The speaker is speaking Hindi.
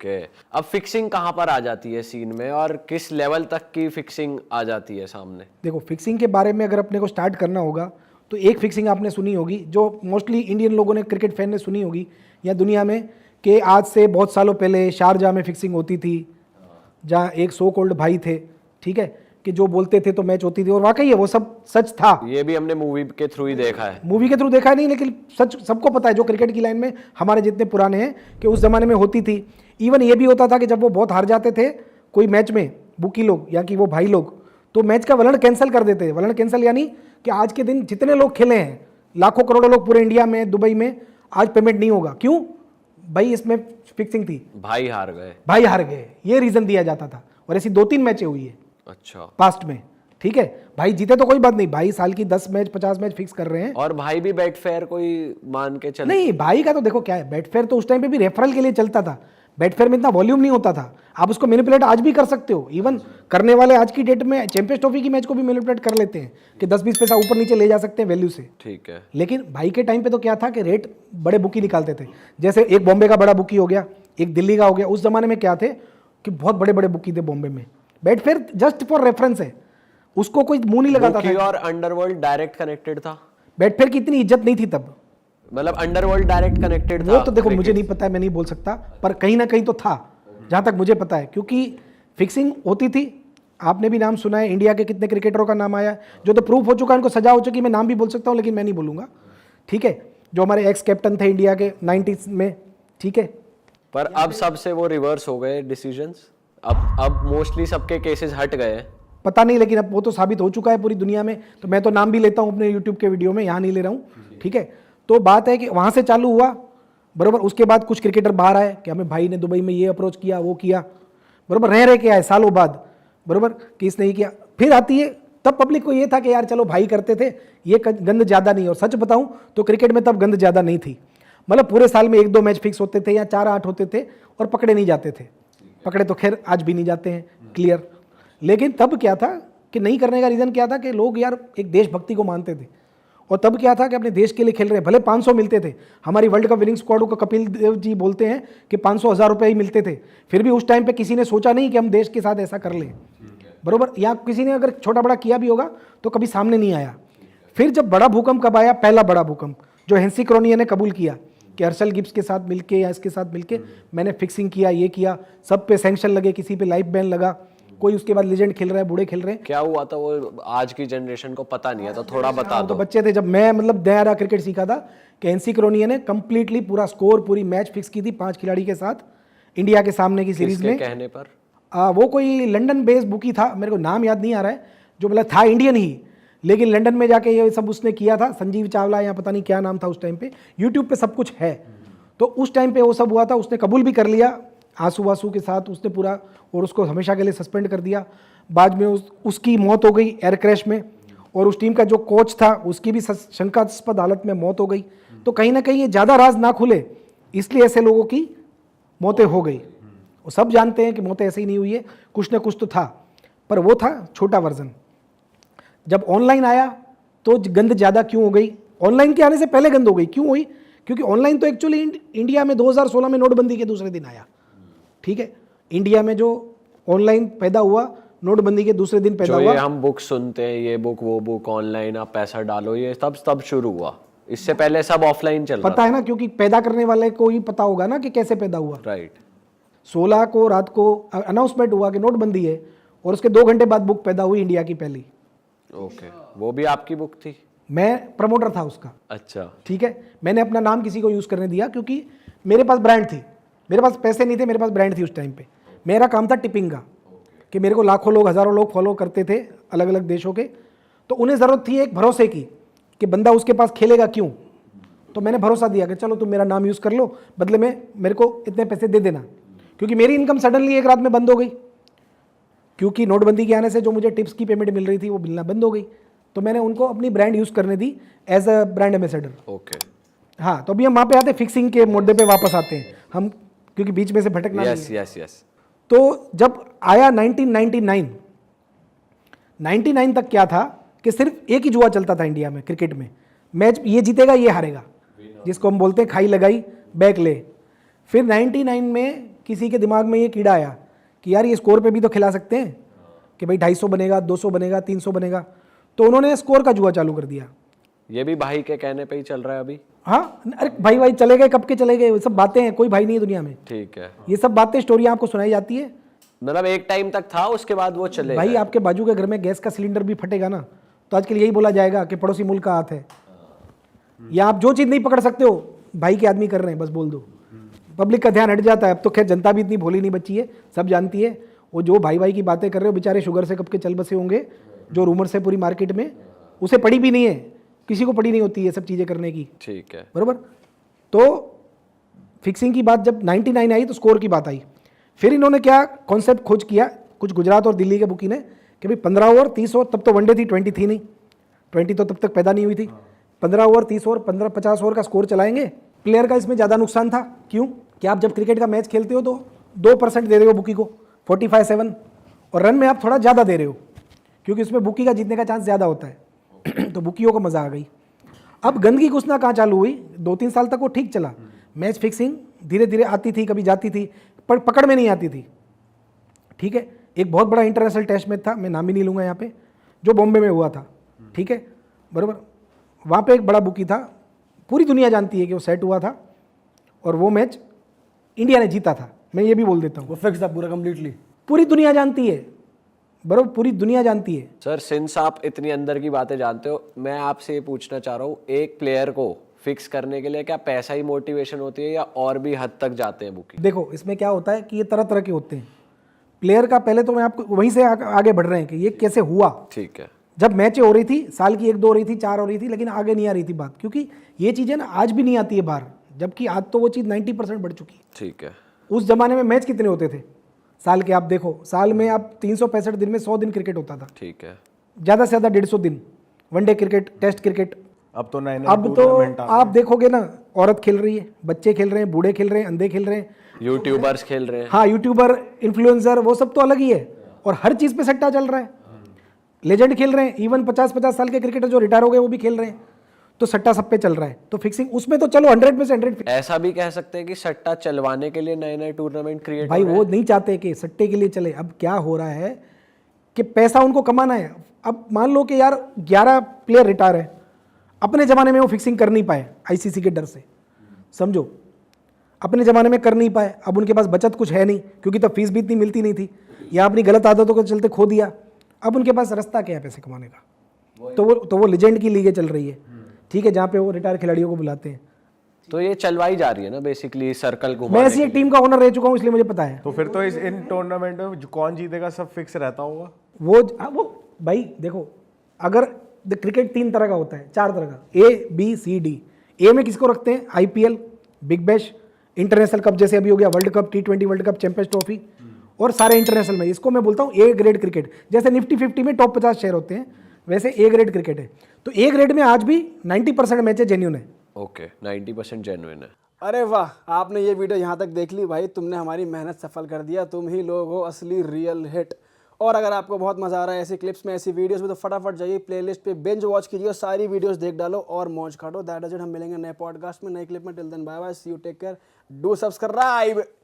ओके, अब फिक्सिंग कहाँ पर आ जाती है सीन में और किस लेवल तक की फिक्सिंग आ जाती है सामने? देखो, फिक्सिंग के बारे में अगर अपने को स्टार्ट करना होगा तो एक फिक्सिंग आपने सुनी होगी, जो मोस्टली इंडियन लोगों ने, क्रिकेट फैन ने सुनी होगी या दुनिया में, कि आज से बहुत सालों पहले शारजाह में फिक्सिंग होती थी, जहाँ एक सो कॉल्ड भाई थे, ठीक है, कि जो बोलते थे तो मैच होती थी, और वाकई है वो सब सच था। ये भी हमने मूवी के थ्रू ही देखा है। मूवी के थ्रू देखा नहीं, लेकिन सच सबको पता है जो क्रिकेट की लाइन में हमारे जितने पुराने हैं, कि उस जमाने में होती थी। इवन ये भी होता था कि जब वो बहुत हार जाते थे कोई मैच में, बुकी लोग या कि वो भाई लोग, तो मैच का वलन कैंसिल कर देते थे। वलन कैंसिल यानी कि आज के दिन जितने लोग खेले हैं, लाखों करोड़ों लोग पूरे इंडिया में, दुबई में, आज पेमेंट नहीं होगा। क्यों भाई? इसमें फिक्सिंग थी, भाई हार गए, भाई हार गए, ये रीजन दिया जाता था। और ऐसी 2-3 मैचें हुई है अच्छा पास्ट में, ठीक है। भाई जीते तो कोई बात नहीं, भाई साल की 10 मैच 50 मैच फिक्स कर रहे हैं। और भाई भी बेट फेयर कोई मान के चल नहीं, भाई का तो देखो क्या है, बेटफेयर तो उस टाइम पे भी रेफरल के लिए चलता था। बेटफेयर में इतना वॉल्यूम नहीं होता था, आप उसको मैनिपुलेट आज भी कर सकते हो। इवन करने वाले आज की डेट में चैंपियंस ट्रॉफी की मैच को भी मैनिपुलेट कर लेते हैं कि 10-20 पैसा ऊपर नीचे ले जा सकते हैं वैल्यू से। ठीक है, लेकिन भाई के टाइम पे तो क्या था कि रेट बड़े बुकी निकालते थे। जैसे एक बॉम्बे का बड़ा बुकी हो गया, एक दिल्ली का हो गया। उस जमाने में क्या थे कि बहुत बड़े बड़े बुकी थे बॉम्बे में। बेटफेयर जस्ट फॉर रेफरेंस है, उसको कोई मुंह नहीं लगाता बुकी था। और अंडरवर्ल्ड डायरेक्ट कनेक्टेड था, बेटफेयर की इतनी इज्जत नहीं थी तब, मतलब अंडरवर्ल्ड डायरेक्ट कनेक्टेड था। वो तो देखो मुझे नहीं पता है, मैं नहीं बोल सकता, पर कहीं ना कहीं तो था जहां तक मुझे पता है, क्योंकि फिक्सिंग होती थी। आपने भी नाम सुना है, इंडिया के कितने क्रिकेटरों का नाम आया जो तो प्रूफ हो चुका है, उनको सजा हो चुकी। मैं नाम भी बोल सकता हूं लेकिन मैं नहीं बोलूंगा, ठीक है, जो हमारे एक्स कैप्टन थे इंडिया के 90s में, ठीक है। पर अब सबसे वो रिवर्स हो गए डिसीजंस, अब मोस्टली सबके केसेस हट गए हैं। पता नहीं, लेकिन अब वो तो साबित हो चुका है पूरी दुनिया में। तो मैं तो नाम भी लेता हूं अपने यूट्यूब के वीडियो में, यहाँ नहीं ले रहा हूँ, ठीक है। तो बात है कि वहाँ से चालू हुआ, बरोबर। उसके बाद कुछ क्रिकेटर बाहर आए कि हमें भाई ने दुबई में ये अप्रोच किया, वो किया, बरोबर, रह के आए सालों बाद, बरोबर, कि इसने ये किया। फिर आती है, तब पब्लिक को ये था कि यार चलो भाई करते थे, ये गंद ज़्यादा नहीं। और सच बताऊं तो क्रिकेट में तब गंद ज़्यादा नहीं थी, मतलब पूरे साल में 1-2 मैच फिक्स होते थे या 4-8 होते थे और पकड़े नहीं जाते थे। पकड़े तो खैर आज भी नहीं जाते हैं, क्लियर। लेकिन तब क्या था कि नहीं करने का रीज़न क्या था कि लोग यार एक देशभक्ति को मानते थे। और तब क्या था कि अपने देश के लिए खेल रहे हैं। भले 500 मिलते थे, हमारी वर्ल्ड कप विनिंग स्क्वाड को कपिल देव जी बोलते हैं कि 500-1000 रुपये ही मिलते थे, फिर भी उस टाइम पे किसी ने सोचा नहीं कि हम देश के साथ ऐसा कर लें, बरोबर। या किसी ने अगर छोटा बड़ा किया भी होगा तो कभी सामने नहीं आया। फिर जब बड़ा भूकंप कब आया, पहला बड़ा भूकंप जो हेंसी क्रोनिया ने कबूल किया कि हर्षल गिब्स के साथ मिलके या इसके साथ मिलके मैंने फिक्सिंग किया, ये किया, सब पे सैंक्शन लगे, किसी पे लाइफ बैन लगा, कोई उसके बाद लेजेंड खेल रहा है, बूढ़े खेल रहे हैं। क्या हुआ था वो आज की जनरेशन को पता नहीं है, तो थोड़ा बता तो दो। बच्चे थे जब मैं मतलब नया क्रिकेट सीखा था कि एनसी क्रोनिया ने कंप्लीटली पूरा स्कोर, पूरी मैच फिक्स की थी 5 खिलाड़ी के साथ इंडिया के सामने की सीरीज में। कहने पर वो कोई लंदन बेस्ड बुकी था, मेरे को नाम याद नहीं आ रहा है, जो मतलब था इंडियन ही, लेकिन लंदन में जाके ये सब उसने किया था। संजीव चावला या पता नहीं क्या नाम था उस टाइम पे, यूट्यूब पे सब कुछ है। तो उस टाइम पे वो सब हुआ था, उसने कबूल भी कर लिया आंसू वासू के साथ उसने पूरा, और उसको हमेशा के लिए सस्पेंड कर दिया। बाद में उसकी मौत हो गई एयर क्रैश में, और उस टीम का जो कोच था उसकी भी शंकास्पद हालत में मौत हो गई। तो कहीं ना कहीं ये ज़्यादा राज ना खुले, इसलिए ऐसे लोगों की मौतें हो गई। वो सब जानते हैं कि मौतें ऐसे ही नहीं हुई है, कुछ ना कुछ तो था, पर वो था छोटा वर्जन। जब ऑनलाइन आया तो गंद ज़्यादा क्यों हो गई? ऑनलाइन के आने से पहले गंद हो गई, क्यों हुई? क्योंकि ऑनलाइन तो एक्चुअली इंडिया में 2016 में नोटबंदी के दूसरे दिन आया, ठीक है। इंडिया में जो ऑनलाइन पैदा हुआ नोटबंदी के दूसरे दिन पैदा हुआ। ये हम बुक सुनते हैं, ये बुक वो बुक, ऑनलाइन आप पैसा डालो, ये तब शुरू हुआ। इससे पहले सब ऑफलाइन चल रहा पता है ना, क्योंकि पैदा करने वाले को ही पता होगा ना कि कैसे पैदा हुआ। राइट। 16 को रात को अनाउंसमेंट हुआ कि नोटबंदी है, और उसके 2 घंटे बाद बुक पैदा हुई इंडिया की पहली। ओके, वो भी आपकी बुक थी? मैं प्रमोटर था उसका। अच्छा, ठीक है। मैंने अपना नाम किसी को यूज़ करने दिया क्योंकि मेरे पास ब्रांड थी, मेरे पास पैसे नहीं थे, मेरे पास ब्रांड थी उस टाइम पे। मेरा काम था टिपिंग का, कि मेरे को लाखों लोग, हज़ारों लोग फॉलो करते थे अलग अलग देशों के। तो उन्हें ज़रूरत थी एक भरोसे की कि बंदा उसके पास खेलेगा क्यों। तो मैंने भरोसा दिया कि चलो तुम मेरा नाम यूज़ कर लो, बदले में मेरे को इतने पैसे दे देना। क्योंकि मेरी इनकम सडनली एक रात में बंद हो गई, क्योंकि नोटबंदी के आने से जो मुझे टिप्स की पेमेंट मिल रही थी वो मिलना बंद हो गई। तो मैंने उनको अपनी ब्रांड यूज़ करने दी as a brand ambassador. Okay. हाँ, तो अभी हम वहाँ पे आते हैं, फिक्सिंग के मुद्दे पे वापस आते हैं हम, क्योंकि बीच में से भटकना यस यस यस। तो जब आया 1999 तक क्या था कि सिर्फ एक ही जुआ चलता था इंडिया में क्रिकेट में, मैच ये जीतेगा ये हारेगा, जिसको हम बोलते हैं खाई लगाई बैक ले। फिर 99 में किसी के दिमाग में ये कीड़ा आया कि यार ये स्कोर पे भी तो खिला सकते हैं कि भाई 250 बनेगा, 200 बनेगा, 300 बनेगा, तो उन्होंने स्कोर का जुआ चालू कर दिया। ये भी भाई के कहने पे ही चल रहा है अभी। हाँ, अरे भाई चले गए, कब के चले गए, वो सब बातें हैं, कोई भाई नहीं है दुनिया में। ठीक है, ये सब बातें, स्टोरियाँ आपको सुनाई जाती है। मतलब एक टाइम तक था, उसके बाद वो चले भाई गए। आपके बाजू के घर में गैस का सिलेंडर भी फटेगा ना, तो आजकल यही बोला जाएगा कि पड़ोसी मुल्क का हाथ है। या आप जो चीज़ नहीं पकड़ सकते हो, भाई के आदमी कर रहे हैं, बस बोल दो, पब्लिक का ध्यान हट जाता है। अब तो खैर जनता भी इतनी भोली नहीं बची है, सब जानती है। वो जो भाई की बातें कर रहे हो, बेचारे शुगर से कब के चल बसे होंगे, जो रूमर्स है पूरी मार्केट में, उसे पड़ी भी नहीं है, किसी को पड़ी नहीं होती है सब चीज़ें करने की। ठीक है, बराबर। तो फिक्सिंग की बात जब 99 आई तो स्कोर की बात आई। फिर इन्होंने क्या कॉन्सेप्ट खोज किया, कुछ गुजरात और दिल्ली के बुकी ने, कि भाई 15 ओवर 30 ओवर, तब तो वनडे थी, 20 थी नहीं, 20 तो तब तक पैदा नहीं हुई थी। 15 ओवर 30 ओवर 15-50 ओवर का स्कोर चलाएंगे। प्लेयर का इसमें ज़्यादा नुकसान था। क्यों? कि आप जब क्रिकेट का मैच खेलते हो तो 2% दे रहे हो बुकी को, 45-7, और रन में आप थोड़ा ज़्यादा दे रहे हो, क्योंकि उसमें बुकी का जीतने का चांस ज़्यादा होता है। तो बुकियों को मज़ा आ गई। अब गंदगी घुसना कहाँ चालू हुई, 2-3 साल तक वो ठीक चला, मैच फिक्सिंग धीरे धीरे आती थी, कभी जाती थी, पर पकड़ में नहीं आती थी। ठीक है, एक बहुत बड़ा इंटरनेशनल टेस्ट मैच था, मैं नाम ही नहीं लूँगा यहाँ पे, जो बॉम्बे में हुआ था। ठीक है, बराबर। वहाँ पे एक बड़ा बुकी था, पूरी दुनिया जानती है कि वो सेट हुआ था, और वो मैच इंडिया ने जीता था। मैं ये भी बोल देता हूँ, वो फिक्स था पूरा कंप्लीटली, पूरी दुनिया जानती है, बराबर, पूरी दुनिया जानती है। सर सिंस आप इतनी अंदर की बातें जानते हो, मैं आपसे ये पूछना चाह रहा हूँ, एक प्लेयर को फिक्स करने के लिए क्या पैसा ही मोटिवेशन होती है या और भी हद तक जाते हैं बुकी? देखो इसमें क्या होता है कि ये तरह तरह के होते हैं। प्लेयर का पहले तो मैं आपको वहीं से आगे बढ़ रहे हैं कि ये कैसे हुआ। ठीक है, जब मैचें हो रही थी, साल की 1-2 हो रही थी, 4 हो रही थी, लेकिन आगे नहीं आ रही थी बात, क्योंकि ये चीज़ें ना आज भी नहीं आती है बाहर, जबकि आज तो वो चीज़ 90% बढ़ चुकी है। ठीक है, उस जमाने में मैच कितने होते थे साल के? आप देखो, साल में आप 365 दिन में 100 दिन क्रिकेट होता था, ठीक है, ज़्यादा से ज़्यादा 150 दिन वनडे क्रिकेट, टेस्ट क्रिकेट। अब तो नए अब तो आप देखोगे ना, औरत खेल रही है, बच्चे खेल रहे हैं, बूढ़े खेल रहे हैं, अंधे खेल रहे हैं, यूट्यूबर्स खेल रहे हैं। हाँ यूट्यूबर, इन्फ्लुएंसर, वो सब तो अलग ही है, और हर चीज़ पे सट्टा चल रहा है। लेजेंड खेल रहे हैं, इवन 50-50 साल के क्रिकेटर जो रिटायर हो गए वो भी खेल रहे हैं, तो सट्टा सब पे चल रहा है। तो फिक्सिंग उसमें तो चलो 100%। ऐसा भी कह सकते हैं कि सट्टा चलवाने के लिए नए नए टूर्नामेंट क्रिएट भाई वो नहीं चाहते कि सट्टे के लिए चले। अब क्या हो रहा है कि पैसा उनको कमाना है। अब मान लो कि यार 11 प्लेयर रिटायर है, अपने ज़माने में वो फिक्सिंग कर नहीं पाए आईसीसी के डर से, समझो, अपने ज़माने में कर नहीं पाए। अब उनके पास बचत कुछ है नहीं, क्योंकि तब फीस भी इतनी मिलती नहीं थी, या अपनी गलत आदतों के चलते खो दिया। अब उनके पास रास्ता क्या है पैसे कमाने का? तो वो लेजेंड की लीगें चल रही है, ठीक है, जहाँ पे वो रिटायर खिलाड़ियों को बुलाते हैं। तो ये चलवाई जा रही है ना बेसिकली, सर्कल घुमाने मैं ऐसी एक टीम का ओनर रह चुका हूँ, इसलिए मुझे पता है। तो फिर तो इन टूर्नामेंट में कौन जीतेगा सब फिक्स रहता होगा। वो भाई देखो, अगर क्रिकेट 3 तरह का होता है, 4 तरह का, A, B, C, D। ए में किसको रखते हैं? IPL, big bash, international cup, जैसे अभी हो गया world cup, T20 world cup, champions trophy, और सारे इंटरनेशनल में। इसको मैं बोलता हूँ A ग्रेड क्रिकेट। जैसे निफ्टी 50 में टॉप 50 शेयर होते हैं, वैसे A ग्रेड क्रिकेट है। तो A ग्रेड में आज भी 90% मैचेस जेन्युइन है। ओके, 90% जेन्युइन है। अरे वाह, आपने ये वीडियो यहाँ तक देख ली भाई, तुमने हमारी मेहनत सफल कर दिया। तुम ही लोग हो असली रियल हिट। और अगर आपको बहुत मजा आ रहा है ऐसी क्लिप्स में, ऐसी वीडियोस में, तो फटाफट जाइए प्लेलिस्ट पे, बिंज वॉच कीजिए और सारी वीडियोस देख डालो और मौज काटो। That is it. हम मिलेंगे नए पॉडकास्ट में, नए क्लिप में। Till then bye bye, see you, take care, do subscribe.